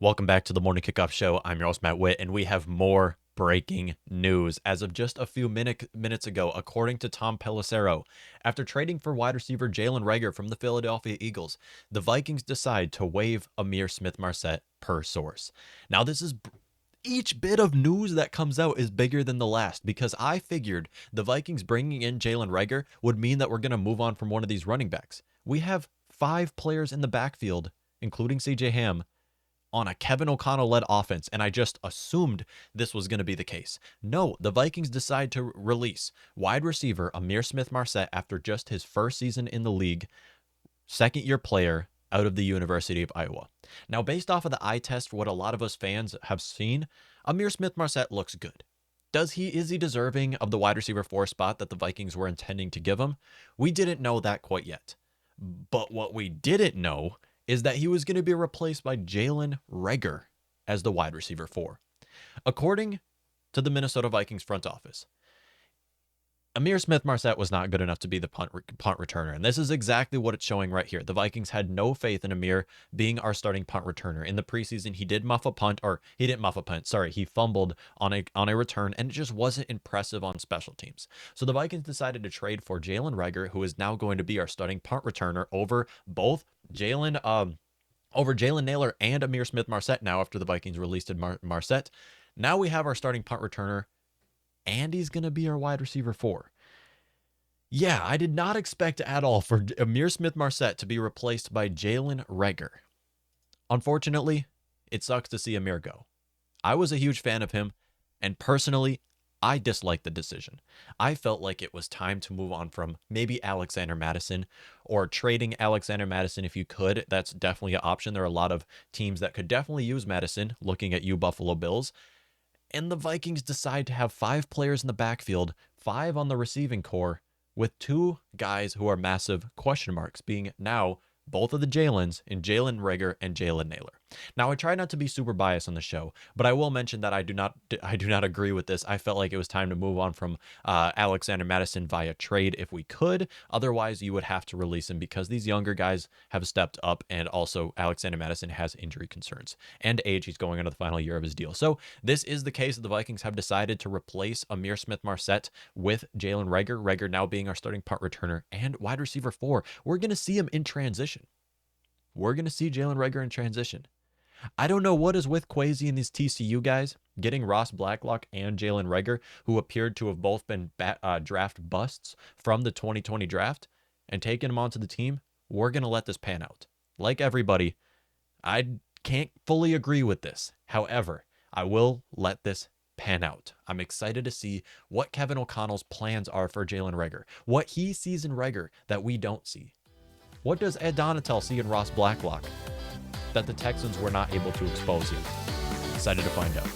Welcome back to the Morning Kickoff Show. I'm your host, Matt Witt, and we have more breaking news. As of just a few minutes ago, according to Tom Pelissero, after trading for wide receiver Jalen Reagor from the Philadelphia Eagles, the Vikings decide to waive Ihmir Smith-Marsette per source. Now, each bit of news that comes out is bigger than the last because I figured the Vikings bringing in Jalen Reagor would mean that we're going to move on from one of these running backs. We have 5 players in the backfield, including C.J. Ham, on a Kevin O'Connell-led offense, and I just assumed this was going to be the case. No, the Vikings decide to release wide receiver Ihmir Smith-Marsette after just his first season in the league, second-year player out of the University of Iowa. Now, based off of the eye test, what a lot of us fans have seen, Ihmir Smith-Marsette looks good. Is he deserving of the wide receiver 4 spot that the Vikings were intending to give him? We didn't know that quite yet. But what we didn't know is that he was going to be replaced by Jalen Reagor as the wide receiver 4. According to the Minnesota Vikings front office, Ihmir Smith-Marsette was not good enough to be the punt returner, and this is exactly what it's showing right here. The Vikings had no faith in Ihmir being our starting punt returner. In the preseason, he did muff a punt, or he didn't muff a punt, sorry, he fumbled on a return, and it just wasn't impressive on special teams. So the Vikings decided to trade for Jalen Reagor, who is now going to be our starting punt returner over both Jalen Nailor and Ihmir Smith-Marsette now after the Vikings released Marsette. Now we have our starting punt returner, and he's going to be our wide receiver 4. Yeah, I did not expect at all for Ihmir Smith-Marsette to be replaced by Jalen Reagor. Unfortunately, it sucks to see Ihmir go. I was a huge fan of him, and personally, I disliked the decision. I felt like it was time to move on from maybe Alexander Mattison or trading Alexander Mattison if you could. That's definitely an option. There are a lot of teams that could definitely use Mattison, looking at you Buffalo Bills. And the Vikings decide to have 5 players in the backfield, 5 on the receiving core, with 2 guys who are massive question marks, being now both of the Jalens in Jalen Reagor and Jalen Nailor. Now, I try not to be super biased on the show, but I will mention that I do not agree with this. I felt like it was time to move on from Alexander Mattison via trade if we could. Otherwise, you would have to release him because these younger guys have stepped up, and also Alexander Mattison has injury concerns and age. He's going into the final year of his deal. So this is the case that the Vikings have decided to replace Ihmir Smith-Marsette with Jalen Reagor. Reagor now being our starting punt returner and wide receiver 4. We're going to see him in transition. We're going to see Jalen Reagor in transition. I don't know what is with Kwesi and these TCU guys getting Ross Blacklock and Jalen Reagor, who appeared to have both been draft busts from the 2020 draft, and taking them onto the team. We're going to let this pan out. Like everybody, I can't fully agree with this. However, I will let this pan out. I'm excited to see what Kevin O'Connell's plans are for Jalen Reagor, what he sees in Reagor that we don't see. What does Ed Donatel see in Ross Blacklock that the Texans were not able to expose yet? Excited to find out.